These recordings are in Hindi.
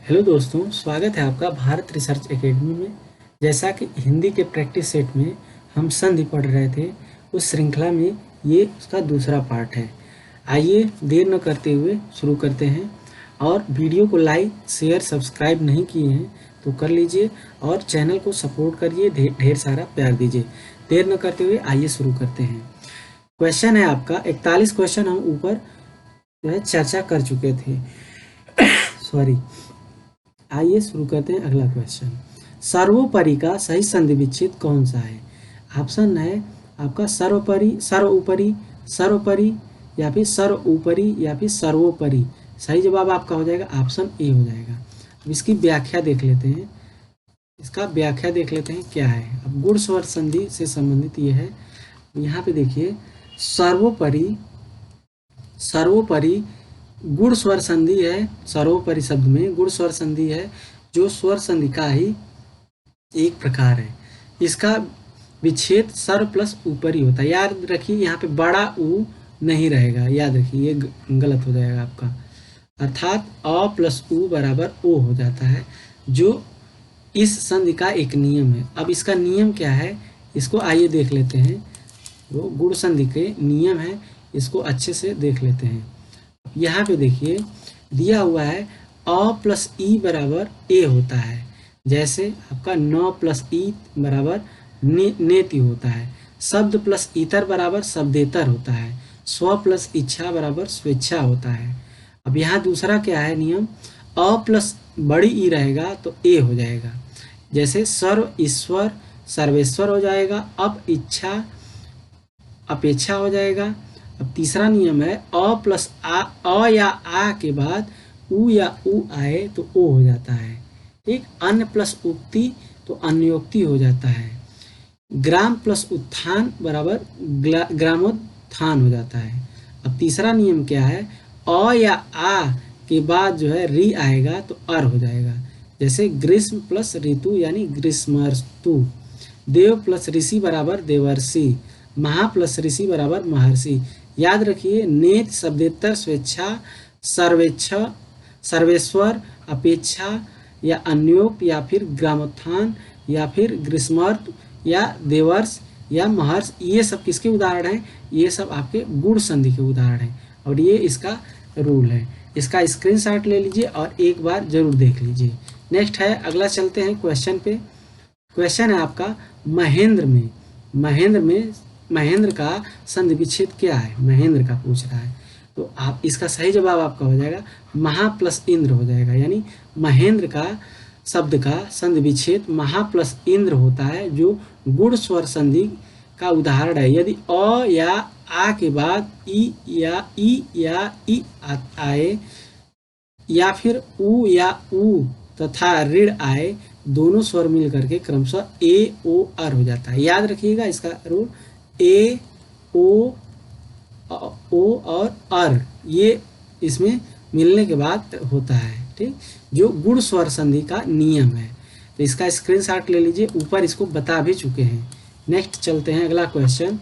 हेलो दोस्तों, स्वागत है आपका भारत रिसर्च एकेडमी में। जैसा कि हिंदी के प्रैक्टिस सेट में हम संधि पढ़ रहे थे, उस श्रृंखला में ये उसका दूसरा पार्ट है। आइए देर न करते हुए शुरू करते हैं। और वीडियो को लाइक, शेयर, सब्सक्राइब नहीं किए हैं तो कर लीजिए और चैनल को सपोर्ट करिए, ढेर सारा प्यार दीजिए। देर न करते हुए आइए शुरू करते हैं। क्वेश्चन है आपका 41 क्वेश्चन हम ऊपर जो है चर्चा कर चुके थे। सॉरी। आइए शुरू करते हैं अगला क्वेश्चन। सर्वोपरि का सही संधि विच्छेद कौन सा है? ऑप्शन है आपका सर्वोपरि, सर्वोपरि, सर्वोपरि या फिर सर्वोपरि या फिर सर्वोपरि। सही जवाब आपका हो जाएगा ऑप्शन ए हो जाएगा। अब इसकी व्याख्या देख लेते हैं। इसका व्याख्या देख लेते हैं क्या है। अब गुण स्वर संधि से संबंधित ये है। यहाँ पे देखिए, सर्वोपरि, सर्वोपरि गुण स्वर संधि है। सर्वोपरि शब्द में गुण स्वर संधि है जो स्वर संधि का ही एक प्रकार है। इसका विच्छेद सर्व प्लस ऊपरी होता है। याद रखिए, यहाँ पे बड़ा ऊ नहीं रहेगा, याद रखिए, ये गलत हो जाएगा आपका। अर्थात अ प्लस ऊ बराबर ओ हो जाता है, जो इस संधि का एक नियम है। अब इसका नियम क्या है, इसको आइए देख लेते हैं। वो गुण संधि के नियम है, इसको अच्छे से देख लेते हैं। यहाँ पे देखिए दिया हुआ है अ प्लस ई बराबर ए होता है। जैसे आपका न प्लस ई बराबर नेति होता है। शब्द प्लस इतर बराबर शब्देतर होता है। स्व प्लस इच्छा बराबर स्वेच्छा होता है। अब यहाँ दूसरा क्या है नियम, अ प्लस बड़ी ई रहेगा तो ए हो जाएगा। जैसे सर्व ईश्वर सर्वेश्वर हो जाएगा। अब इच्छा अपेक्षा हो जाएगा। अब तीसरा नियम है अ प्लस अ या आ के बाद उ या उ आए तो ओ हो जाता है। ठीक, अन्न प्लस उक्ति तो अन्योक्ति हो जाता है। ग्राम प्लस उत्थान बराबर ग्रामोत्थान हो जाता है। अब तीसरा नियम क्या है, अ या आ के बाद जो है री आएगा तो अर हो जाएगा। जैसे ग्रीष्म प्लस ऋतु यानी ग्रीष्मर्तु। देव प्लस ऋषि बराबर देवर्षि। महा प्लस ऋषि बराबर महर्षि। याद रखिए, नेत शब्देतर स्वेच्छा, सर्वेच्छा, सर्वेश्वर, अपेक्षा या अन्योप या फिर ग्रामोत्थान या फिर ग्रीष्मर्त या देवर्ष या महर्ष, ये सब किसके उदाहरण हैं? ये सब आपके गुण संधि के उदाहरण हैं और ये इसका रूल है। इसका स्क्रीनशॉट ले लीजिए और एक बार जरूर देख लीजिए। नेक्स्ट है, अगला चलते हैं क्वेश्चन पे। क्वेश्चन है आपका महेंद्र में महेंद्र का संधि विच्छेद क्या है? महेंद्र का पूछ रहा है, तो आप इसका सही जवाब आपका हो जाएगा महा प्लस इंद्र हो जाएगा। यानी महेंद्र का शब्द का संधि विच्छेद महा प्लस इंद्र होता है, जो गुण स्वर संधि का उदाहरण है। यदि अ या आ के बाद ई या ई आए या फिर उ या उ तथा ऋण आए, दोनों स्वर मिल करके क्रमशः ए ओ अर हो जाता है। याद रखिएगा इसका रूल, ए ओ और अर ये इसमें मिलने के बाद होता है। ठीक, जो गुण स्वर संधि का नियम है। तो इसका स्क्रीनशॉट ले लीजिए, ऊपर इसको बता भी चुके हैं। नेक्स्ट चलते हैं अगला क्वेश्चन।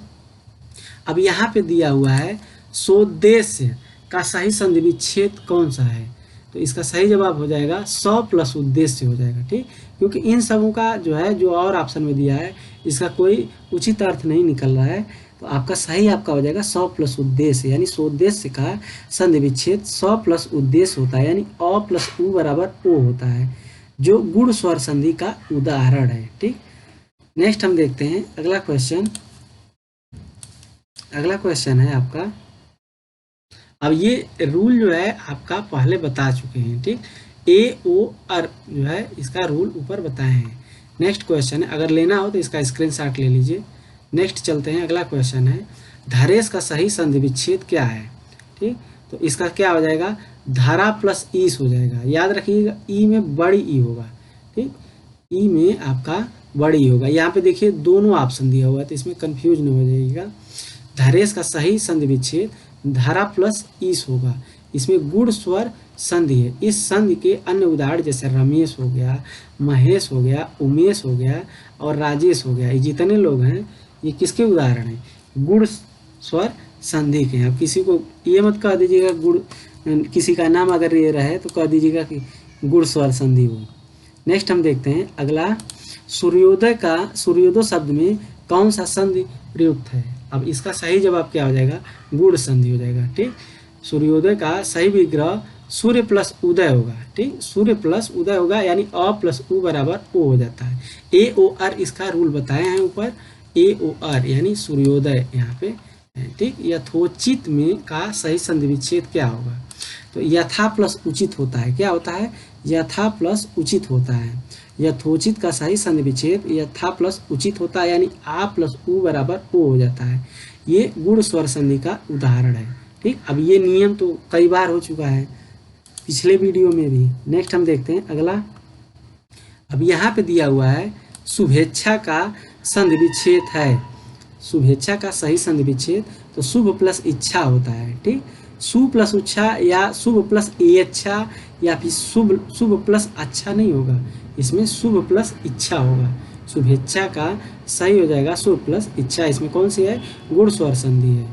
अब यहाँ पे दिया हुआ है सोद्देश्य का सही संधि विच्छेद कौन सा है? तो इसका सही जवाब हो जाएगा सौ प्लस उद्देश्य हो जाएगा। ठीक, क्योंकि इन सबों का जो है, जो और ऑप्शन में दिया है, इसका कोई उचित अर्थ नहीं निकल रहा है। तो आपका सही आपका हो जाएगा 100 प्लस उद्देश्य, यानी सोद्देश्य का संधि विच्छेद 100 प्लस उद्देश्य होता है। यानी अ प्लस उ बराबर ओ होता है, जो गुण स्वर संधि का उदाहरण है। ठीक, नेक्स्ट हम देखते हैं अगला क्वेश्चन। अगला क्वेश्चन है आपका, अब ये रूल जो है आपका पहले बता चुके हैं। ठीक, ए ओ अर जो है इसका रूल ऊपर बताए हैं। नेक्स्ट क्वेश्चन है, अगर लेना हो तो इसका स्क्रीनशॉट ले लीजिए। नेक्स्ट चलते हैं, अगला क्वेश्चन है धारेश का सही संधि विच्छेद क्या है? ठीक, तो इसका क्या हो जाएगा, धारा प्लस ईस हो जाएगा। याद रखिएगा, ई में बड़ी ई होगा। ठीक, ई में आपका बड़ी होगा। यहाँ पे देखिए दोनों ऑप्शन दिया हुआ है, तो इसमें कंफ्यूज नहीं हो जाएगा। धारेश का सही संधि विच्छेद धारा प्लस ईस होगा। इसमें गुण स्वर संधि है। इस संधि के अन्य उदाहरण जैसे रमेश हो गया, महेश हो गया, उमेश हो गया और राजेश हो गया, ये जितने लोग हैं ये किसके उदाहरण हैं? गुण स्वर संधि के। अब किसी को ये मत कह दीजिएगा, गुण किसी का नाम अगर ये रहे तो कह दीजिएगा कि गुण स्वर संधि हो। नेक्स्ट हम देखते हैं अगला, सूर्योदय शब्द में कौन सा संधि प्रयुक्त है। अब इसका सही जवाब क्या हो जाएगा, गुण संधि हो जाएगा। ठीक, सूर्योदय का सही विग्रह सूर्य प्लस उदय होगा। ठीक, सूर्य प्लस उदय होगा, यानी अ प्लस उ बराबर ओ हो जाता है। ए ओ आर इसका रूल बताए हैं ऊपर, ए ओ आर यानी सूर्योदय यहाँ पे है। ठीक, यथोचित में का सही संधि विच्छेद क्या होगा, तो यथा प्लस उचित होता है। क्या होता है, यथा प्लस उचित होता है। यथोचित का सही संधि विच्छेद यथा प्लस उचित होता है, यानी आ प्लस उ बराबर ओ हो जाता है। ये गुण स्वर संधि का उदाहरण है। ठीक, अब ये नियम तो कई बार हो चुका है पिछले वीडियो में भी। नेक्स्ट हम देखते हैं अगला, अब यहाँ पे दिया हुआ है शुभेच्छा का संधि विच्छेद है। शुभेच्छा का सही संधि विच्छेद तो शुभ प्लस इच्छा होता है। ठीक, शुभ प्लस इच्छा या शुभ प्लस इच्छा या फिर शुभ प्लस अच्छा नहीं होगा, इसमें शुभ प्लस इच्छा होगा। शुभेच्छा का सही हो जाएगा शुभ प्लस इच्छा। इसमें कौन सी है, गुण स्वर संधि है।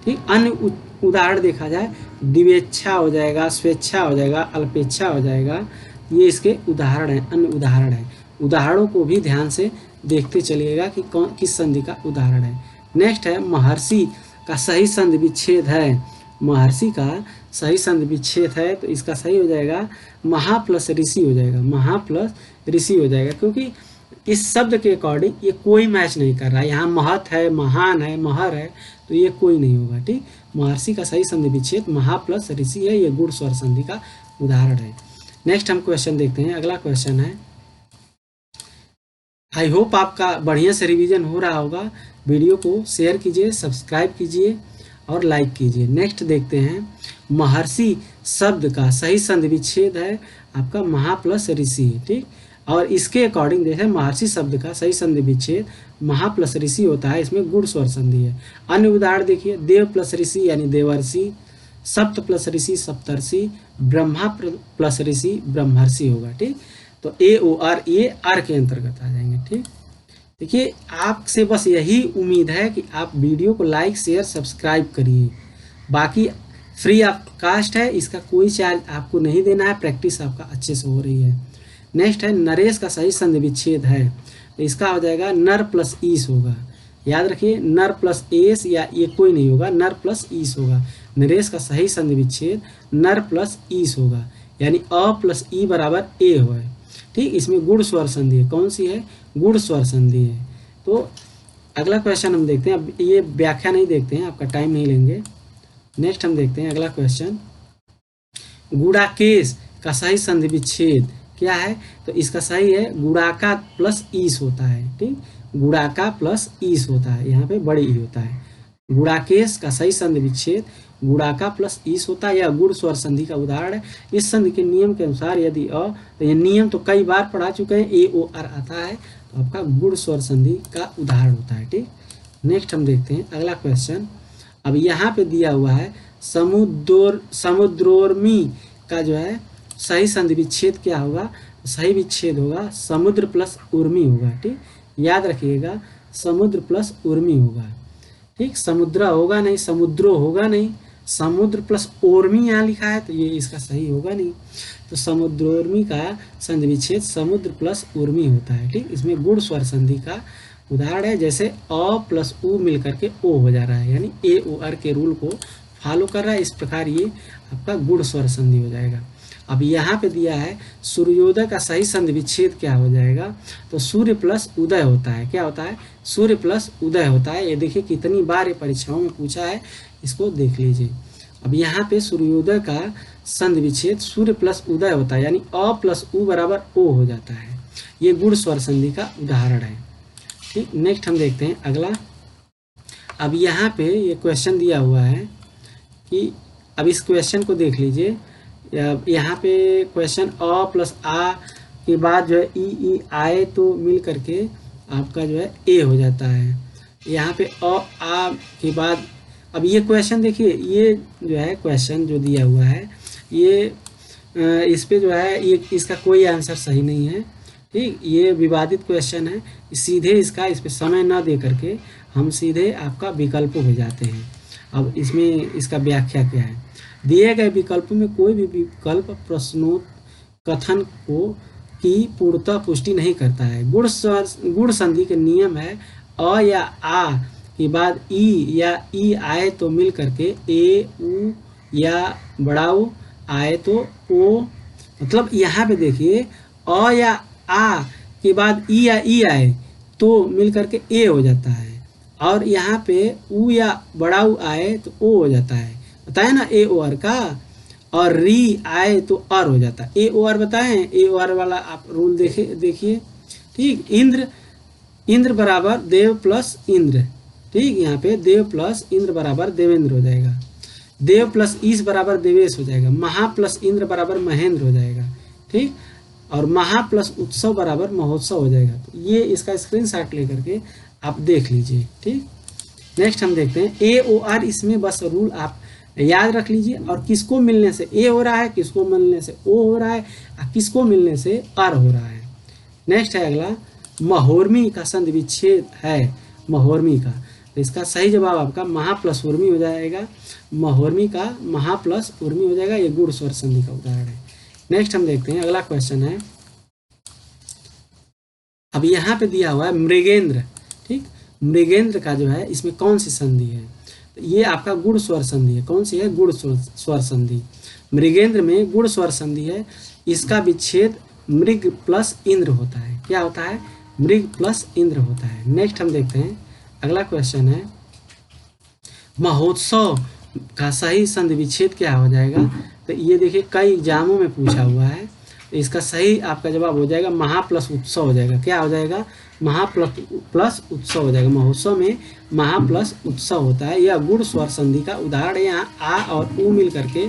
ठीक, अन्य उदाहरण देखा जाए, दिवेच्छा हो जाएगा, स्वेच्छा हो जाएगा, अल्पेच्छा हो जाएगा। ये इसके उदाहरण हैं, अन्य उदाहरण हैं। उदाहरणों को भी ध्यान से देखते चलिएगा कि कौन किस संधि का उदाहरण है। नेक्स्ट है महर्षि का सही संधि विच्छेद है। महर्षि का सही संधि विच्छेद है तो इसका सही हो जाएगा महा प्लस ऋषि हो जाएगा। महा प्लस ऋषि हो जाएगा, क्योंकि इस शब्द के अकॉर्डिंग ये कोई मैच नहीं कर रहा है। यहाँ महत है, महान है, महर है, तो ये कोई नहीं होगा। ठीक, महर्षि का सही संधि विच्छेद महा प्लस ऋषि है। ये गुण स्वर संधि का उदाहरण है। नेक्स्ट हम क्वेश्चन देखते हैं। अगला क्वेश्चन है, आई होप आपका बढ़िया से रिवीजन हो रहा होगा। वीडियो को शेयर कीजिए, सब्सक्राइब कीजिए और लाइक कीजिए। नेक्स्ट देखते हैं, महर्षि शब्द का सही संधि विच्छेद है आपका महा प्लस ऋषि। ठीक, और इसके अकॉर्डिंग देखें महर्षि शब्द का सही संधि विच्छेद महा प्लस ऋषि होता है। इसमें गुण स्वर संधि है। अन्य उदाहरण देखिए, देव प्लस ऋषि यानी देवर्षि, सप्त प्लस ऋषि सप्तर्षि, ब्रह्मा प्लस ऋषि ब्रह्मर्षि होगा। ठीक, तो ए ओ आर ये आर के अंतर्गत आ जाएंगे। ठीक, देखिए आपसे बस यही उम्मीद है कि आप वीडियो को लाइक शेयर सब्सक्राइब करिए। बाकी फ्री ऑफ कास्ट है, इसका कोई चार्ज आपको नहीं देना है। प्रैक्टिस आपका अच्छे से हो रही है। नेक्स्ट है नरेश का सही संधि विच्छेद है, तो इसका हो जाएगा नर प्लस ईस होगा। याद रखिए, नर प्लस एस या ये कोई नहीं होगा, नर प्लस ईस होगा। नरेश का सही संधि विच्छेद नर प्लस ईस होगा, यानी अ प्लस ई बराबर ए हो। ठीक, इसमें गुण स्वर संधि है। कौन सी है, गुण स्वर संधि है। तो अगला क्वेश्चन हम देखते हैं। अब ये व्याख्या नहीं देखते हैं, आपका टाइम नहीं लेंगे। नेक्स्ट हम देखते हैं अगला क्वेश्चन, गुणाकेश का सही संधि विच्छेद क्या है, तो इसका सही है गुणाका प्लस ईस होता है। ठीक, गुणाका प्लस ईस होता है, यहाँ पे बड़ी ई होता है। गुणाकेश का सही संधि विच्छेद गुणाका प्लस ईस होता है। यह गुण स्वर संधि का उदाहरण है। इस संधि के नियम के अनुसार यदि तो ये नियम तो कई बार पढ़ा चुके हैं, ए ओ आर आता है तो आपका गुण स्वर संधि का उदाहरण होता है। ठीक, नेक्स्ट हम देखते हैं अगला क्वेश्चन। अब यहाँ पे दिया हुआ है समुद्रोर्मी का जो है सही संधि विच्छेद क्या होगा, सही विच्छेद होगा समुद्र प्लस उर्मी होगा। ठीक, याद रखिएगा समुद्र प्लस उर्मी होगा। ठीक, समुद्र होगा नहीं, समुद्रो होगा नहीं, समुद्र प्लस ओर्मी यहाँ लिखा है तो ये इसका सही होगा नहीं। तो समुद्रोर्मी का संधि विच्छेद समुद्र प्लस उर्मी होता है। ठीक, इसमें गुण स्वर संधि का उदाहरण है। जैसे अ प्लस उ मिलकर के ओ हो जा रहा है, यानी ए ओ आर के रूल को फॉलो कर रहा है। इस प्रकार ये आपका गुण स्वर संधि हो जाएगा। अब यहाँ पे दिया है सूर्योदय का सही संधि विच्छेद क्या हो जाएगा, तो सूर्य प्लस उदय होता है। क्या होता है, सूर्य प्लस उदय होता है। ये देखिए कितनी बार ये परीक्षाओं में पूछा है, इसको देख लीजिए। अब यहाँ पे सूर्योदय का संधि विच्छेद सूर्य प्लस उदय होता है, यानी अ प्लस उ बराबर ओ हो जाता है। ये गुण स्वर संधि का उदाहरण है। ठीक, नेक्स्ट हम देखते हैं अगला। अब यहाँ पे ये क्वेश्चन दिया हुआ है कि अब इस क्वेश्चन को देख लीजिए। यहाँ पे क्वेश्चन अ प्लस आ के बाद जो है ई आए तो मिल करके आपका जो है ए हो जाता है। यहाँ पे अ आ के बाद अब ये क्वेश्चन देखिए, ये जो है क्वेश्चन जो दिया हुआ है ये इस पे जो है ये इसका कोई आंसर सही नहीं है। ठीक, ये विवादित क्वेश्चन है। सीधे इसका इस पे समय ना दे करके हम सीधे आपका विकल्पों में जाते हैं। अब इसमें इसका व्याख्या क्या है, दिए गए विकल्पों में कोई भी विकल्प कथन को की पूर्णतः पुष्टि नहीं करता है। गुण संधि के नियम है अ या आ के बाद ई या ई आए तो मिल करके ए उ या बड़ा उ आए तो ओ, मतलब यहाँ पे देखिए अ या आ के बाद ई या ई आए तो मिल करके ए हो जाता है, और यहाँ पे उ या बड़ा उ आए तो ओ हो जाता है, बताए ना ए ओ आर का, और री आए तो अर हो जाता है। ए ओ आर बताएं, ए ओ आर वाला आप रूल देखिए ठीक। इंद्र बराबर देव प्लस इंद्र, ठीक, यहाँ पे देव प्लस इंद्र बराबर देवेंद्र हो जाएगा। देव प्लस ईश बराबर देवेश हो जाएगा। महा प्लस इंद्र बराबर महेंद्र हो जाएगा, ठीक, और महा प्लस उत्सव बराबर महोत्सव हो जाएगा। तो ये इसका स्क्रीनशॉट लेकर के आप देख लीजिए, ठीक। नेक्स्ट हम देखते हैं ए ओ आर, इसमें बस रूल आप याद रख लीजिए, और किसको मिलने से ए हो रहा है, किसको मिलने से ओ हो रहा है, और किसको मिलने से अर हो रहा है। नेक्स्ट है अगला, महोर्मी का संधि विच्छेद है, महोर्मी का, तो इसका सही जवाब आपका महा प्लस उर्मी हो जाएगा। महोर्मी का महा प्लस उर्मी हो जाएगा, ये गुण स्वर संधि का उदाहरण है। नेक्स्ट हम देखते हैं अगला क्वेश्चन है, अब यहाँ पे दिया हुआ है मृगेंद्र, ठीक, मृगेंद्र का जो है इसमें कौन सी संधि है, तो ये आपका गुण स्वर संधि है। कौन सी है? गुण स्वर संधि। मृगेंद्र में गुण स्वर संधि है, इसका विच्छेद मृग प्लस इंद्र होता है। क्या होता है? मृग प्लस इंद्र होता है। नेक्स्ट हम देखते हैं अगला क्वेश्चन है, महोत्सव का सही संधि विच्छेद क्या हो जाएगा, तो ये देखिए कई एग्जामों में पूछा हुआ है, तो इसका सही आपका जवाब हो जाएगा महा प्लस उत्सव हो जाएगा। क्या हो जाएगा? महा प्लस उत्सव हो जाएगा। महोत्सव में महा प्लस उत्सव होता है। यह गुण स्वर संधि का उदाहरण है। यहाँ आ और उ मिल करके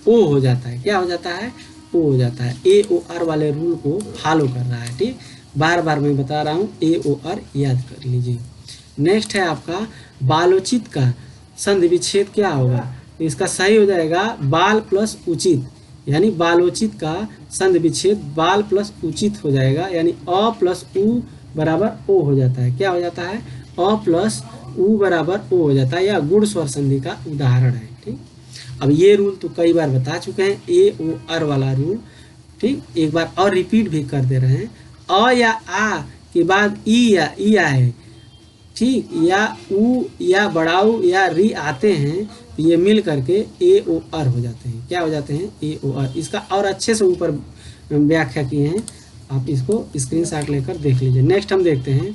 ओ हो जाता है। क्या हो जाता है? ओ हो जाता है। ए ओ आर वाले रूल को फॉलो कर रहा है, ठीक, बार बार मैं बता रहा हूँ, ए ओ आर याद कर लीजिए। नेक्स्ट है आपका बालोचित का संधि विच्छेद क्या होगा, तो इसका सही हो जाएगा बाल प्लस उचित, यानी बालोचित का संधि विच्छेद बाल प्लस उचित हो जाएगा, यानी अ प्लस उ बराबर ओ हो जाता है। क्या हो जाता है? अ प्लस उ बराबर ओ हो जाता है। यह गुण स्वर संधि का उदाहरण है, ठीक। अब ये रूल तो कई बार बता चुके हैं, ए ओ आर वाला रूल, ठीक, एक बार और रिपीट भी कर दे रहे हैं। अ या आ के बाद ई या ई आए, ठीक, या उ या बड़ाऊ या री आते हैं, तो ये मिल करके ए ओ आर हो जाते हैं। क्या हो जाते हैं? ए ओ आर। इसका और अच्छे से ऊपर व्याख्या किए हैं, आप इसको स्क्रीनशॉट लेकर देख लीजिए। नेक्स्ट हम देखते हैं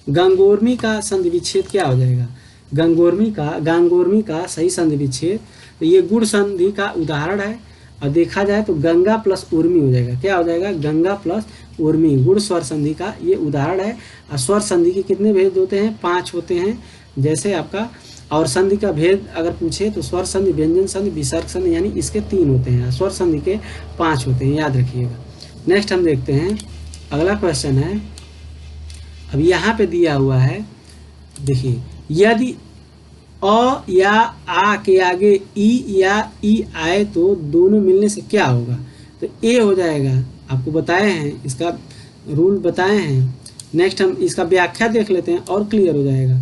गंगोर्मी का संधि विच्छेद क्या हो जाएगा। गांगोर्मी का सही संधि विच्छेद, तो ये गुण संधि का उदाहरण है, और देखा जाए तो गंगा प्लस उर्मी हो जाएगा। क्या हो जाएगा? गंगा प्लस उर्मी, गुण स्वर संधि का ये उदाहरण है। और स्वर संधि के कितने भेद होते हैं? 5 होते हैं, जैसे आपका, और संधि का भेद अगर पूछे तो स्वर संधि, व्यंजन संधि, विसर्ग संधि, यानी इसके 3 होते हैं। स्वर संधि के 5 होते हैं, याद रखिएगा। नेक्स्ट हम देखते हैं अगला क्वेश्चन है, अब यहाँ पे दिया हुआ है, देखिए, यदि अ या आ के आगे ई या ई आए तो दोनों मिलने से क्या होगा, तो ए हो जाएगा। आपको बताए हैं, इसका रूल बताए हैं। नेक्स्ट हम इसका व्याख्या देख लेते हैं और क्लियर हो जाएगा।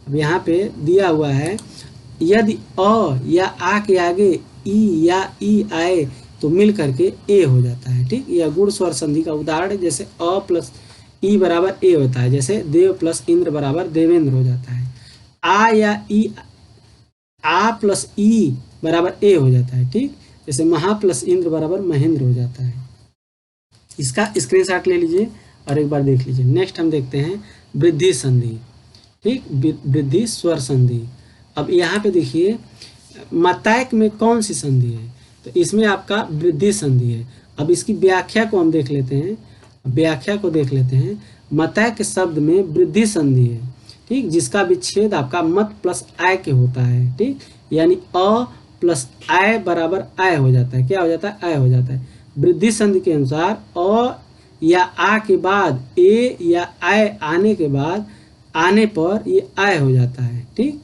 अब यहाँ पे दिया हुआ है, यदि अ या आ के आगे ई या ई आए तो मिल करके ए हो जाता है, ठीक। यह गुण स्वर संधि का उदाहरण है, जैसे अ प्लस ई बराबर ए होता है, जैसे देव प्लस इंद्र बराबर देवेंद्र हो जाता है। आ या ई, आ प्लस ई बराबर ए हो जाता है, ठीक, जैसे महा प्लस इंद्र बराबर महेंद्र हो जाता है। इसका स्क्रीनशॉट ले लीजिए और एक बार देख लीजिए। नेक्स्ट हम देखते हैं वृद्धि संधि, ठीक, वृद्धि स्वर संधि। अब यहाँ पे देखिए मतैक में कौन सी संधि है, तो इसमें आपका वृद्धि संधि है। अब इसकी व्याख्या को हम देख लेते हैं, मतैक शब्द में वृद्धि संधि है, ठीक, जिसका विच्छेद आपका मत प्लस आय के होता है, ठीक, यानी अ प्लस आय बराबर आय हो जाता है। क्या हो जाता है? आय हो जाता है। वृद्धि संधि के अनुसार अ या आ के बाद ए या आय आने पर ये आय हो जाता है, ठीक,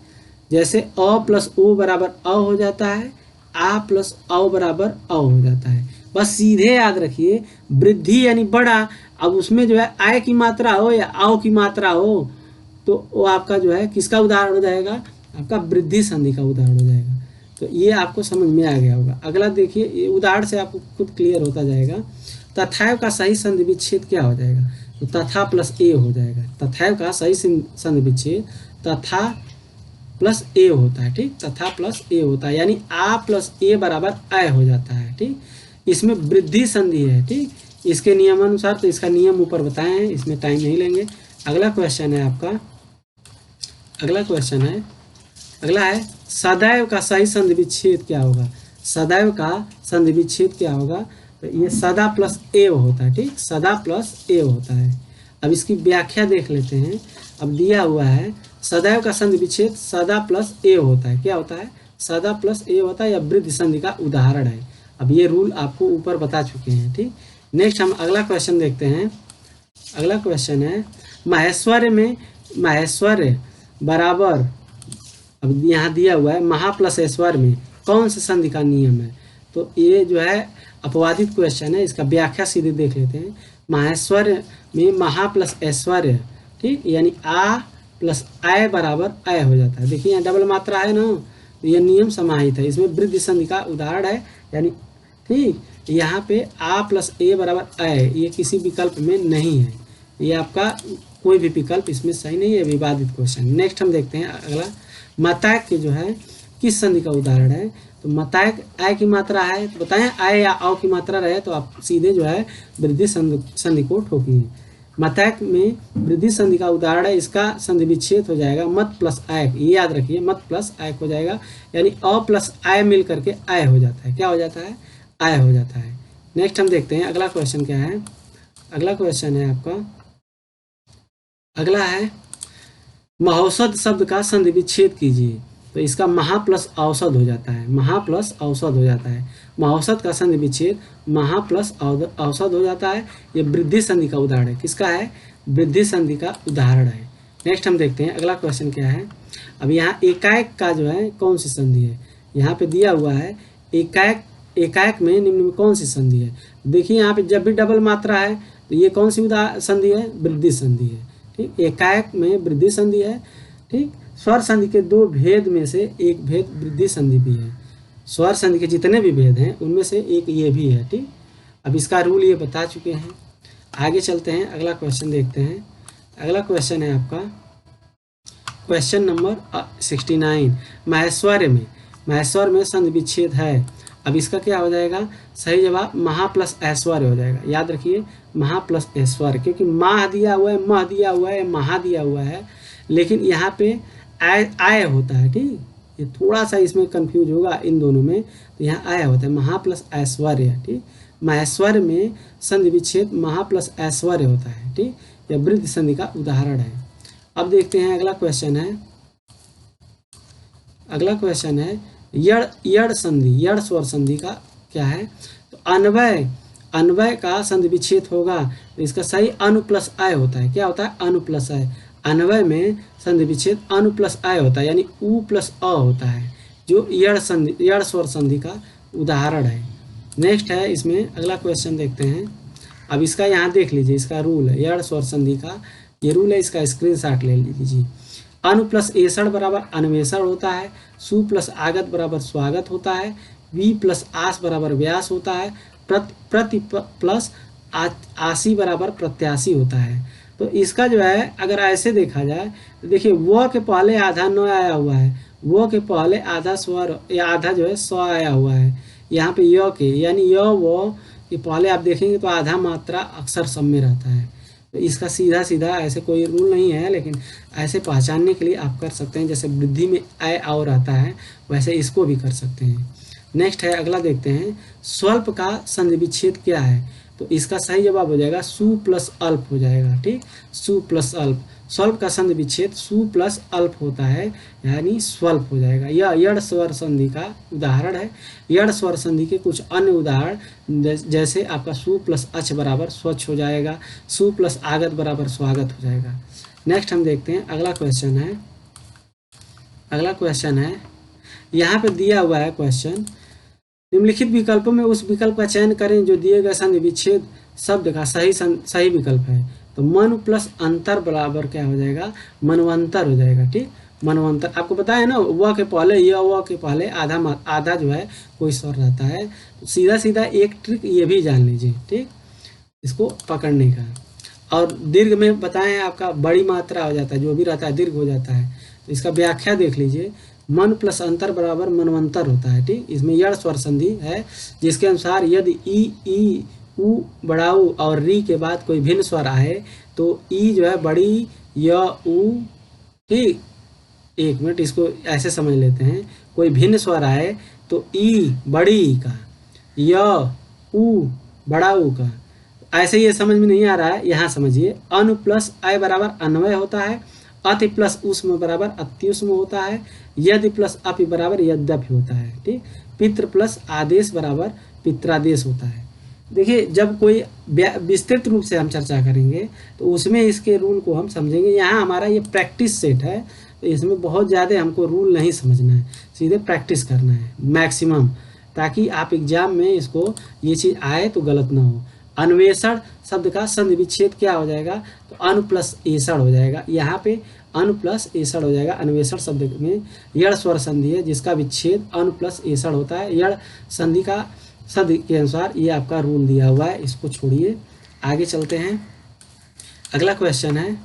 जैसे अ प्लस ओ बराबर अ हो जाता है, आ प्लस औ बराबर अ हो जाता है। बस सीधे याद रखिए, वृद्धि यानी बड़ा, अब उसमें जो है आय की मात्रा हो या आओ की मात्रा हो, तो वो आपका जो है किसका उदाहरण हो जाएगा? आपका वृद्धि संधि का उदाहरण हो जाएगा। तो ये आपको समझ में आ गया होगा। अगला देखिए, ये उदाहरण से आपको खुद क्लियर होता जाएगा। तथैव का सही संधि विच्छेद क्या हो जाएगा? तो तथा प्लस ए हो जाएगा। तथैव का सही संधि विच्छेद तथा प्लस ए होता है, ठीक, तथा प्लस ए होता है, यानी आ प्लस ए बराबर आय हो जाता है, ठीक। इसमें वृद्धि संधि है, ठीक, इसके नियमानुसार, तो इसका नियम ऊपर बताए हैं, इसमें टाइम नहीं लेंगे। अगला क्वेश्चन है आपका, अगला क्वेश्चन है, अगला है सदैव का सही संधि विच्छेद क्या होगा? सदैव का संधि विच्छेद क्या होगा? तो ये सदा प्लस एव होता है, ठीक, सदा प्लस एव होता है। अब इसकी व्याख्या देख लेते हैं। अब दिया हुआ है सदैव का संधि विच्छेद सदा प्लस एव होता है। क्या होता है? सदा प्लस एव होता है, या वृद्धि संधि का उदाहरण है। अब ये रूल आपको ऊपर बता चुके हैं, ठीक। नेक्स्ट हम अगला क्वेश्चन देखते हैं। अगला क्वेश्चन है माहेश्वर्य में माहेश्वर्य बराबर, अब यहाँ दिया हुआ है महा प्लस ऐश्वर्य में कौन से संधि का नियम है? तो ये जो है अपवादित क्वेश्चन है, इसका व्याख्या सीधे देख लेते हैं। माहेश्वर्य में महा प्लस ऐश्वर्य, ठीक, यानी आ प्लस आय बराबर आय हो जाता है। देखिए यहाँ डबल मात्रा है ना, तो यह नियम समाहित है। इसमें वृद्धि संधि का उदाहरण है, यानी ठीक, यहाँ पे आ प्लस ए बराबर आय, ये किसी विकल्प में नहीं है। ये आपका कोई भी विकल्प इसमें सही नहीं है, विवादित क्वेश्चन। नेक्स्ट हम देखते हैं अगला, मतैक के जो है किस संधि का उदाहरण है? तो मतैक आय की मात्रा है, तो बताएं आय या औ की मात्रा रहे तो आप सीधे जो है वृद्धि संधि को ठोकिए। मतैक में वृद्धि संधि का उदाहरण है, इसका संधि विच्छेद हो जाएगा मत प्लस आय, ये याद रखिए, मत प्लस आय हो जाएगा, यानी अ प्लस आय मिल करके आय हो जाता है। क्या हो जाता है? आय हो जाता है। नेक्स्ट हम देखते हैं अगला क्वेश्चन क्या है। अगला क्वेश्चन है आपका, अगला है महौषध शब्द का संधि विच्छेद कीजिए। तो इसका महा प्लस औषध हो जाता है, महा प्लस औषध हो जाता है। महौषध का संधि विच्छेद महा प्लस औषध हो जाता है। ये वृद्धि संधि का उदाहरण है। किसका है? वृद्धि संधि का उदाहरण है। नेक्स्ट हम देखते हैं अगला क्वेश्चन क्या है। अब यहाँ एकाएक का जो है कौन सी संधि है? यहाँ पे दिया हुआ है एकाएक, एकाएक में निम्न में कौन सी संधि है? देखिए यहाँ पे जब भी डबल मात्रा है तो ये कौन सी संधि है? वृद्धि संधि है, ठीक। एकाएक में वृद्धि संधि है, ठीक। स्वर संधि के दो भेद में से एक भेद वृद्धि संधि भी है। स्वर संधि के जितने भी भेद हैं उनमें से एक ये भी है, ठीक। अब इसका रूल ये बता चुके हैं। आगे चलते हैं, अगला क्वेश्चन देखते हैं। अगला क्वेश्चन है आपका क्वेश्चन नंबर 69। माहेश्वर्य में संधि विच्छेद है। अब इसका क्या हो जाएगा? सही जवाब महा प्लस ऐश्वर्य हो जाएगा। याद रखिए महा प्लस ऐश्वर्य, क्योंकि माह दिया हुआ है, मह दिया हुआ है, महा दिया हुआ है, लेकिन यहाँ पे आय होता है, ठीक। ये थोड़ा सा इसमें कंफ्यूज होगा इन दोनों में, तो यहाँ आय होता है, महा प्लस ऐश्वर्य, ठीक। माहेश्वर्य में संधि विच्छेद महा प्लस ऐश्वर्य होता है, ठीक। यह वृद्धि संधि का उदाहरण है। अब देखते हैं अगला क्वेश्चन है। अगला क्वेश्चन है यड़ संधि, यड़ स्वर संधि का क्या है? तो अन्वय का संधि विच्छेद होगा, तो इसका सही अनु प्लस आय होता है। क्या होता है? अनु प्लस आय। अन्वय में संधि विच्छेद अनु प्लस आय होता है, यानी उ प्लस अ होता है, जो यड़ स्वर संधि का उदाहरण है। नेक्स्ट है इसमें अगला क्वेश्चन देखते हैं। अब इसका यहाँ देख लीजिए, इसका रूल है यड़ स्वर संधि का, ये रूल है, इसका स्क्रीनशॉट ले लीजिए। अनु प्लस एषण बराबर अन्वेषण होता है। सु प्लस आगत बराबर स्वागत होता है। वी प्लस आस बराबर व्यास होता है। प्रति प्लस आसी बराबर प्रत्याशी होता है। तो इसका जो है अगर ऐसे देखा जाए तो देखिए व के पहले आधा न आया हुआ है, वो के पहले आधा स्वर या आधा जो है स्व आया हुआ है। यहाँ पे य के, यानी य व के पहले आप देखेंगे तो आधा मात्रा अक्सर सब में रहता है। तो इसका सीधा सीधा ऐसे कोई रूल नहीं है, लेकिन ऐसे पहचानने के लिए आप कर सकते हैं। जैसे वृद्धि में आय और आता है वैसे इसको भी कर सकते हैं। नेक्स्ट है अगला देखते हैं, स्वल्प का संधि विच्छेद क्या है? तो इसका सही जवाब हो जाएगा सु प्लस अल्प हो जाएगा, ठीक। सु प्लस अल्प, स्वल्प का संधि विच्छेद सु प्लस अल्प होता है, यानी स्वल्प हो जाएगा। यह यड़ स्वर संधि का उदाहरण है। यड़ स्वर संधि के कुछ अन्य उदाहरण जैसे आपका सु प्लस अच बराबर स्वच्छ हो जाएगा, सु प्लस आगत बराबर स्वागत हो जाएगा। नेक्स्ट हम देखते हैं अगला क्वेश्चन है। अगला क्वेश्चन है, यहाँ पे दिया हुआ है क्वेश्चन, निम्नलिखित विकल्पों में उस विकल्प का चयन करें जो दिए गए संधि विच्छेद शब्द का सही विकल्प है। तो मन प्लस अंतर बराबर क्या हो जाएगा? मनवंतर हो जाएगा, ठीक। मनवंतर आपको पता है ना, व के पहले या व के पहले आधा जो है कोई स्वर रहता है। तो सीधा सीधा एक ट्रिक ये भी जान लीजिए, ठीक। इसको पकड़ने का। और दीर्घ में बताएं आपका बड़ी मात्रा हो जाता है, जो भी रहता है दीर्घ हो जाता है। तो इसका व्याख्या देख लीजिए, मन प्लस अंतर बराबर मनवंतर होता है। ठीक, इसमें यड़ स्वर संधि है, जिसके अनुसार यदि ई उ बड़ा ऊ और री के बाद कोई भिन्न स्वर आए तो ई जो है बड़ी य उ, ठीक, एक मिनट इसको ऐसे समझ लेते हैं, कोई भिन्न स्वर आए तो ई बड़ी ई का, य उ बड़ा ऊ का, ऐसे ये समझ में नहीं आ रहा है, यहाँ समझिए। अनु प्लस अय बराबर अन्वय होता है, अति प्लस उष्म बराबर अत्युष्म होता है, यदि प्लस अपि बराबर यद्यपि होता है। ठीक, पितृ प्लस आदेश बराबर पित्रादेश होता है। देखिए, जब कोई विस्तृत रूप से हम चर्चा करेंगे तो उसमें इसके रूल को हम समझेंगे। यहाँ हमारा ये प्रैक्टिस सेट है, तो इसमें बहुत ज़्यादा हमको रूल नहीं समझना है, सीधे प्रैक्टिस करना है मैक्सिमम, ताकि आप एग्जाम में इसको ये चीज़ आए तो गलत ना हो। अन्वेषण शब्द का संधि विच्छेद क्या हो जाएगा, तो अनु प्लस एषण हो जाएगा। यहाँ पे अनु प्लस एषण हो जाएगा। अन्वेषण शब्द में यड़ स्वर संधि है, जिसका विच्छेद अनु प्लस एषण होता है। यड़ संधि का संधि के अनुसार ये आपका रूल दिया हुआ है, इसको छोड़िए, आगे चलते हैं। अगला क्वेश्चन है,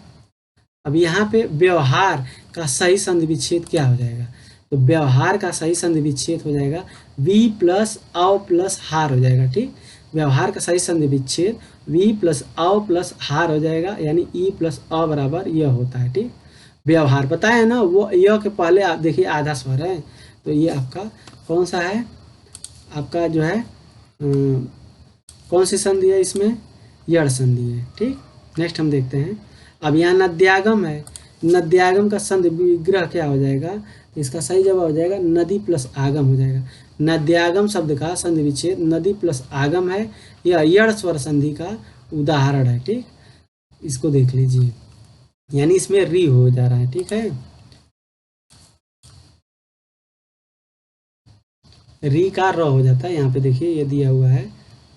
अब यहाँ पे व्यवहार का सही संधि विच्छेद क्या हो जाएगा, तो व्यवहार का सही संधि विच्छेद हो जाएगा वी प्लस अव प्लस हार हो जाएगा। ठीक, व्यवहार का सही संधि विच्छेद वी प्लस अव प्लस हार हो जाएगा, यानी ई प्लस अ बराबर यह होता है। ठीक, व्यवहार बताए ना, वो य के पहले आप देखिए आधा स्वर है, तो ये आपका कौन सा है, आपका जो है कौन सी संधि है, इसमें यड़ संधि है। ठीक, नेक्स्ट हम देखते हैं। अब यहाँ नद्यागम है, नद्यागम का संधि विग्रह क्या हो जाएगा, इसका सही जवाब हो जाएगा नदी प्लस आगम हो जाएगा। नद्यागम शब्द का संधि विच्छेद नदी प्लस आगम है, यह यड़ स्वर संधि का उदाहरण है। ठीक, इसको देख लीजिए, यानी इसमें री हो जा रहा है। ठीक है, री का र हो जाता है, यहाँ पे देखिए ये दिया हुआ है,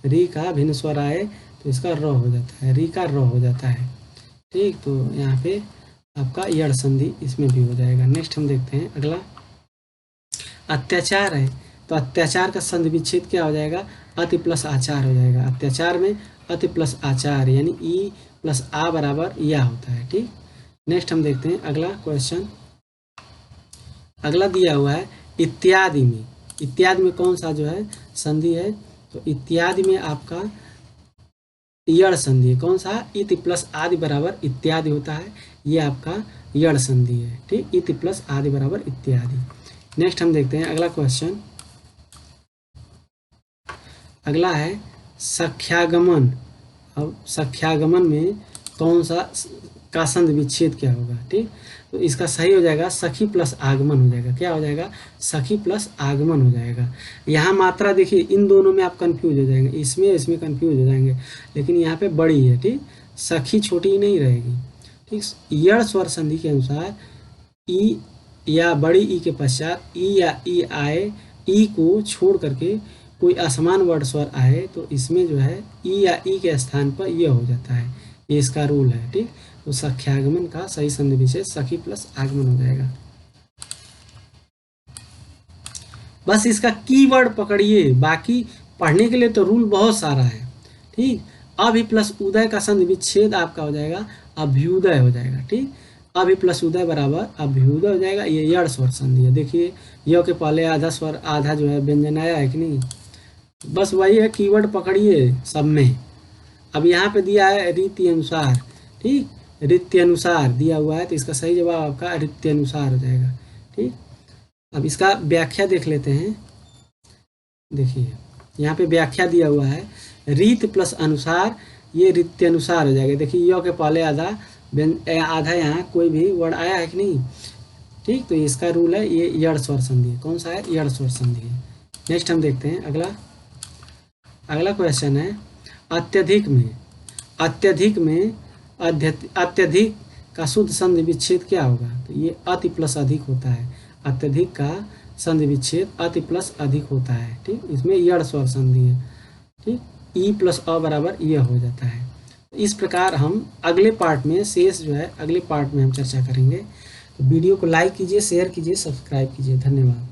री का भिन्न स्वर आए तो इसका र हो जाता है, री का र हो जाता है। ठीक, तो यहाँ पे आपका यड़ संधि इसमें भी हो जाएगा। नेक्स्ट हम देखते हैं अगला, अत्याचार है, तो अत्याचार का संधि विच्छेद क्या हो जाएगा, अति प्लस आचार हो जाएगा। अत्याचार में अति प्लस आचार, यानी ई प्लस आ बराबर या होता है। ठीक, नेक्स्ट हम देखते हैं अगला क्वेश्चन। अगला दिया हुआ है इत्यादि में, इत्यादि में कौन सा जो है संधि है, तो इत्यादि में आपका यड़ संधि है। कौन सा, इति प्लस आदि बराबर इत्यादि होता है, ये आपका यड़ संधि है। ठीक, इति प्लस आदि बराबर इत्यादि। नेक्स्ट हम देखते हैं अगला क्वेश्चन। अगला है सख्यागमन। अब सख्यागमन में कौन सा का संधि विच्छेद क्या होगा। ठीक, तो इसका सही हो जाएगा सखी प्लस आगमन हो जाएगा। क्या हो जाएगा, सखी प्लस आगमन हो जाएगा। यहाँ मात्रा देखिए, इन दोनों में आप कंफ्यूज हो जाएंगे, इसमें कंफ्यूज हो जाएंगे, लेकिन यहाँ पे बड़ी है। ठीक, सखी छोटी नहीं रहेगी। ठीक, यड़ स्वर संधि के अनुसार ई या बड़ी ई के पश्चात ई या ई आए, ई को छोड़ करके कोई असमान वर्ण स्वर आए तो इसमें जो है ई या ई के स्थान पर यह हो जाता है, ये इसका रूल है। ठीक, तो सख्यागमन का सही संधि विच्छेद सखी प्लस आगमन हो जाएगा। बस इसका कीवर्ड पकड़िए, बाकी पढ़ने के लिए तो रूल बहुत सारा है। ठीक, अभि प्लस उदय का संधि विच्छेद आपका हो जाएगा अभ्युदय हो जाएगा। ठीक, अभि प्लस उदय बराबर अभ्युदय हो जाएगा, ये यड़ स्वर संधि है। देखिए य के पहले आधा स्वर, आधा जो है व्यंजन आया है कि नहीं, बस वही है, कीवर्ड पकड़िए सब में। अब यहाँ पे दिया है रीति अनुसार। ठीक, रीति अनुसार दिया हुआ है, तो इसका सही जवाब आपका रीति अनुसार हो जाएगा। ठीक, अब इसका व्याख्या देख लेते हैं। देखिए यहाँ पे व्याख्या दिया हुआ है, रीत प्लस अनुसार, ये रीति अनुसार हो जाएगा। देखिए य के पहले आधा आधा यहाँ कोई भी वर्ड आया है कि नहीं। ठीक, तो इसका रूल है, ये यड़ स्वर संधि है। कौन सा है, यड़ स्वर संधि है। नेक्स्ट हम देखते हैं अगला क्वेश्चन है अत्यधिक में। अत्यधिक में अत्यधिक का शुद्ध संधि विच्छेद क्या होगा, तो ये अति प्लस अधिक होता है। अत्यधिक का संधि विच्छेद अति प्लस अधिक होता है। ठीक, इसमें यड़ स्वर संधि है। ठीक, ई प्लस अ बराबर यह हो जाता है। इस प्रकार हम अगले पार्ट में, शेष जो है अगले पार्ट में हम चर्चा करेंगे। तो वीडियो को लाइक कीजिए, शेयर कीजिए, सब्सक्राइब कीजिए। धन्यवाद।